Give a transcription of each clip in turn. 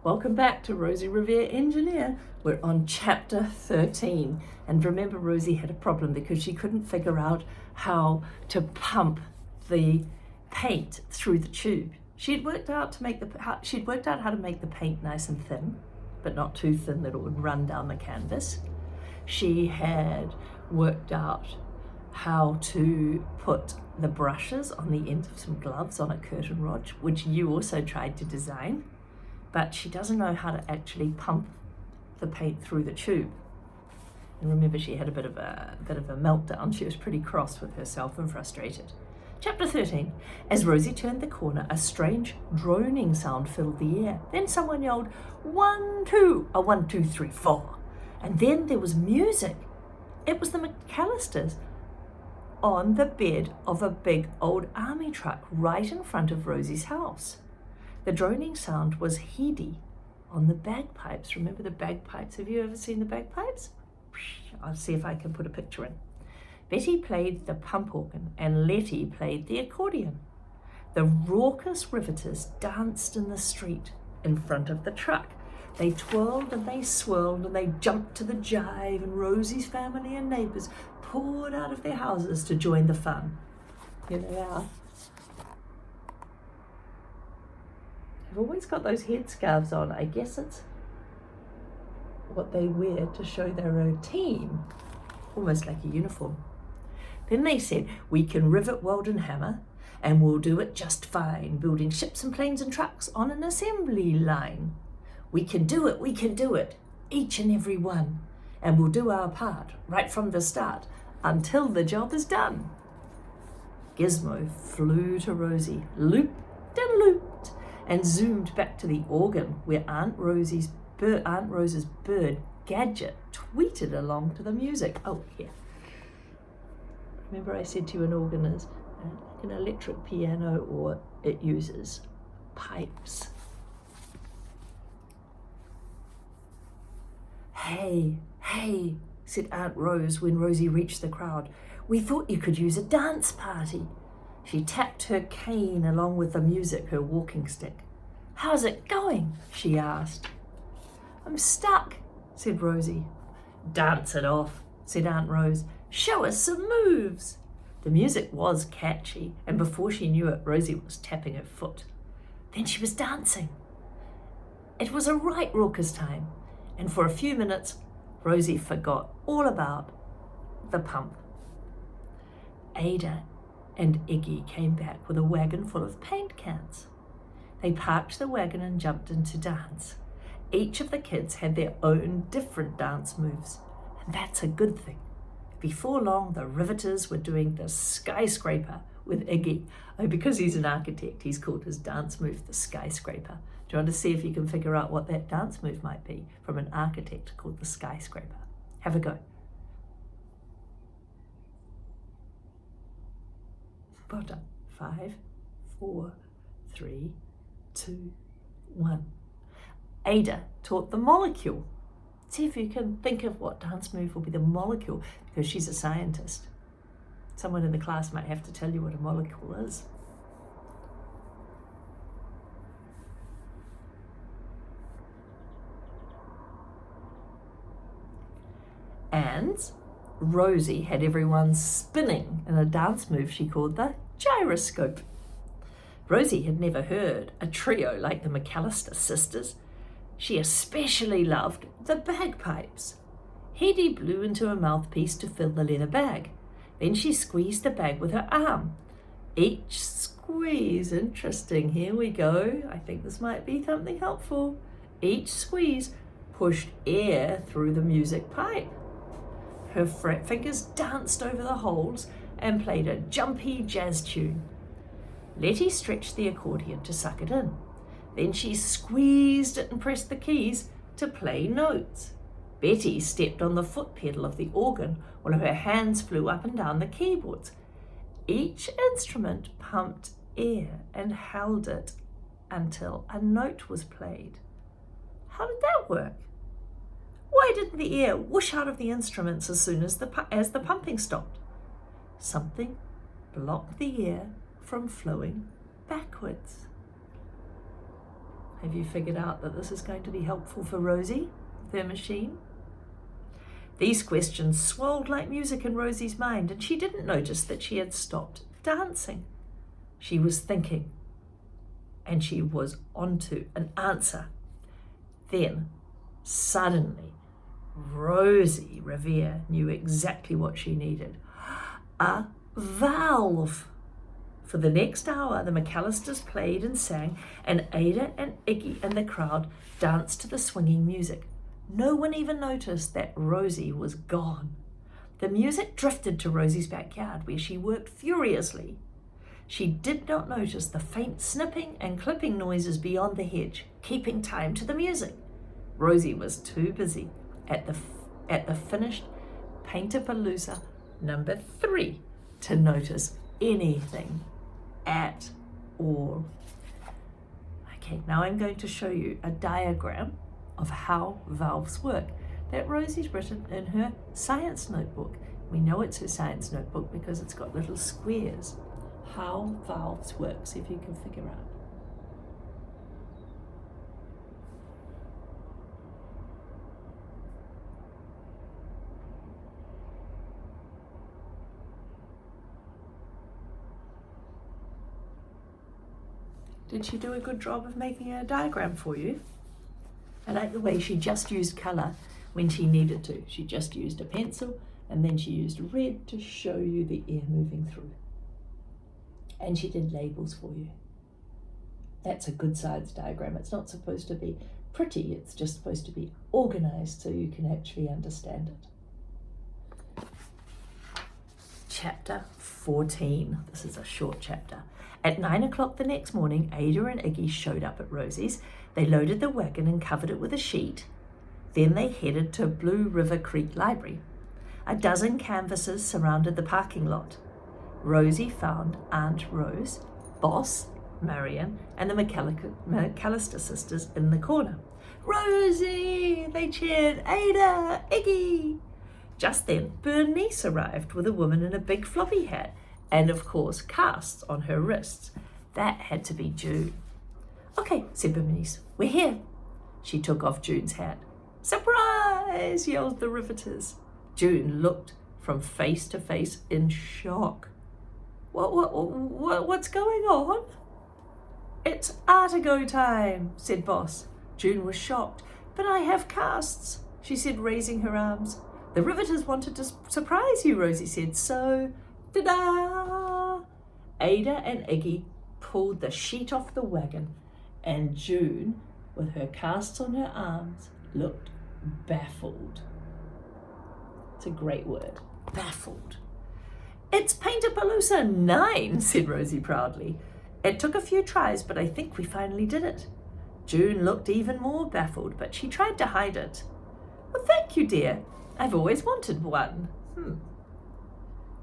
Welcome back to Rosie Revere Engineer. We're on chapter 13. And remember, Rosie had a problem because she couldn't figure out how to pump the paint through the tube. She'd worked out how to make the paint nice and thin, but not too thin that it would run down the canvas. She had worked out how to put the brushes on the end of some gloves on a curtain rod, which you also tried to design, but she doesn't know how to actually pump the paint through the tube. And remember, she had a bit of a meltdown. She was pretty cross with herself and frustrated. Chapter 13. As Rosie turned the corner, a strange droning sound filled the air. Then someone yelled, 1, 2, a 1, 2, 3, 4. And then there was music. It was the McAllisters on the bed of a big old army truck right in front of Rosie's house. The droning sound was Hedy on the bagpipes. Remember the bagpipes? Have you ever seen the bagpipes? I'll see if I can put a picture in. Betty played the pump organ and Letty played the accordion. The raucous Riveters danced in the street in front of the truck. They twirled and they swirled and they jumped to the jive, and Rosie's family and neighbours poured out of their houses to join the fun. Here they are. They've always got those headscarves on. I guess it's what they wear to show they're a team, almost like a uniform. Then they said, we can rivet, weld and hammer, and we'll do it just fine, building ships and planes and trucks on an assembly line. We can do it, each and every one, and we'll do our part right from the start until the job is done. Gizmo flew to Rosie, looped and looped, and zoomed back to the organ where Aunt Rose's bird, Gadget, tweeted along to the music. Oh, here. Remember I said to you an organ is an electric piano, or it uses pipes. Hey, said Aunt Rose when Rosie reached the crowd. We thought you could use a dance party. She tapped her cane along with the music, her walking stick. How's it going? She asked. I'm stuck, said Rosie. Dance it off, said Aunt Rose. Show us some moves. The music was catchy, and before she knew it, Rosie was tapping her foot. Then she was dancing. It was a right raucous time, and for a few minutes, Rosie forgot all about the pump. Ada and Iggy came back with a wagon full of paint cans. They parked the wagon and jumped in to dance. Each of the kids had their own different dance moves, and that's a good thing. Before long, the Riveters were doing the skyscraper with Iggy. Oh, because he's an architect, he's called his dance move the skyscraper. Do you want to see if you can figure out what that dance move might be from an architect called the skyscraper? Have a go. Well done. 5, 4, 3, 2, 1. Ada taught the molecule. See if you can think of what dance move will be the molecule, because she's a scientist. Someone in the class might have to tell you what a molecule is. And Rosie had everyone spinning in a dance move she called the gyroscope. Rosie had never heard a trio like the McAllister sisters. She especially loved the bagpipes. Hedy blew into a mouthpiece to fill the leather bag. Then she squeezed the bag with her arm. Each squeeze, interesting, here we go. I think this might be something helpful. Each squeeze pushed air through the music pipe. Her fingers danced over the holes and played a jumpy jazz tune. Letty stretched the accordion to suck it in. Then she squeezed it and pressed the keys to play notes. Betty stepped on the foot pedal of the organ while her hands flew up and down the keyboards. Each instrument pumped air and held it until a note was played. How did that work? Why didn't the air whoosh out of the instruments as soon as the pumping stopped? Something blocked the air from flowing backwards. Have you figured out that this is going to be helpful for Rosie, their machine? These questions swirled like music in Rosie's mind, and she didn't notice that she had stopped dancing. She was thinking, and she was onto an answer. Then, suddenly, Rosie Revere knew exactly what she needed. A valve! For the next hour, the McAllisters played and sang, and Ada and Iggy and the crowd danced to the swinging music. No one even noticed that Rosie was gone. The music drifted to Rosie's backyard, where she worked furiously. She did not notice the faint snipping and clipping noises beyond the hedge, keeping time to the music. Rosie was too busy at the finished Paint-A-Palooza number 3 to notice anything at all. Okay, now I'm going to show you a diagram of how valves work that Rosie's written in her science notebook. We know it's her science notebook because it's got little squares. How valves work, see if you can figure out. Did she do a good job of making a diagram for you? I like the way she just used colour when she needed to. She just used a pencil and then she used red to show you the air moving through. And she did labels for you. That's a good science diagram. It's not supposed to be pretty, it's just supposed to be organised so you can actually understand it. Chapter 14. This is a short chapter. At 9 o'clock the next morning, Ada and Iggy showed up at Rosie's. They loaded the wagon and covered it with a sheet. Then they headed to Blue River Creek Library. A dozen canvases surrounded the parking lot. Rosie found Aunt Rose, Boss, Marion, and the McAllister sisters in the corner. "Rosie!" they cheered. "Ada! Iggy!" Just then, Bernice arrived with a woman in a big floppy hat and, of course, casts on her wrists. That had to be June. "Okay," said Bernice, "we're here." She took off June's hat. "Surprise!" yelled the Riveters. June looked from face to face in shock. What's going on?" "It's Artigo time," said Boss. June was shocked. "But I have casts," she said, raising her arms. "The Riveters wanted to surprise you," Rosie said, "so ta-da!" Ada and Iggy pulled the sheet off the wagon, and June, with her casts on her arms, looked baffled. It's a great word, baffled. "It's Paint-A-Palooza 9, said Rosie proudly. "It took a few tries, but I think we finally did it." June looked even more baffled, but she tried to hide it. "Well, thank you, dear. I've always wanted one."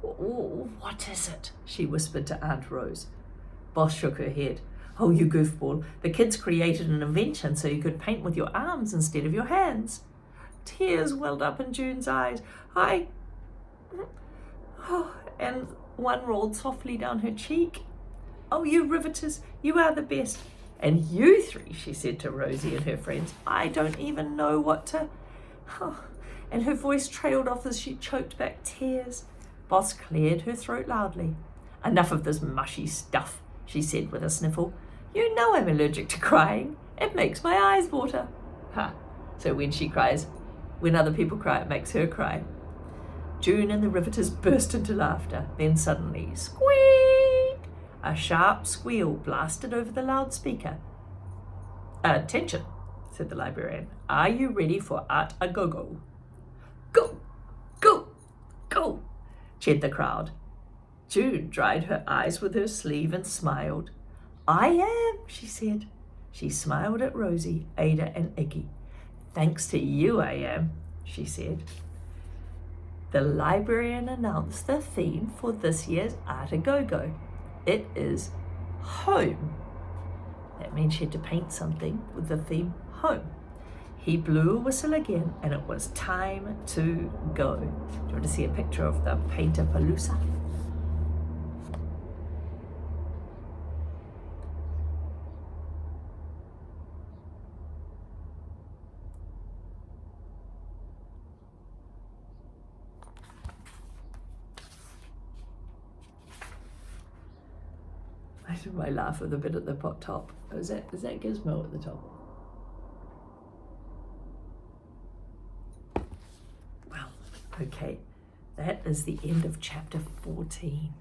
"What is it?" she whispered to Aunt Rose. Boss shook her head. "Oh, you goofball. The kids created an invention so you could paint with your arms instead of your hands." Tears welled up in June's eyes. And one rolled softly down her cheek. "Oh, you Riveters, you are the best. And you three," she said to Rosie and her friends, "I don't even know what to..." And her voice trailed off as she choked back tears. Boss cleared her throat loudly. "Enough of this mushy stuff," she said with a sniffle. "You know I'm allergic to crying. It makes my eyes water." So when other people cry, it makes her cry. June and the Riveters burst into laughter. Then suddenly, squeak! A sharp squeal blasted over the loudspeaker. "Attention," said the librarian. "Are you ready for Art a Go-Go?" "Go! Go! Go!" cheered the crowd. June dried her eyes with her sleeve and smiled. "I am," she said. She smiled at Rosie, Ada, and Iggy. "Thanks to you, I am," she said. The librarian announced the theme for this year's Art a Go-Go. It is home. That means she had to paint something with the theme home. He blew a whistle again, and it was time to go. Do you want to see a picture of the Paint-A-Palooza? do I laugh with a bit at the top? Is that Gizmo at the top? Well, okay, that is the end of chapter 14.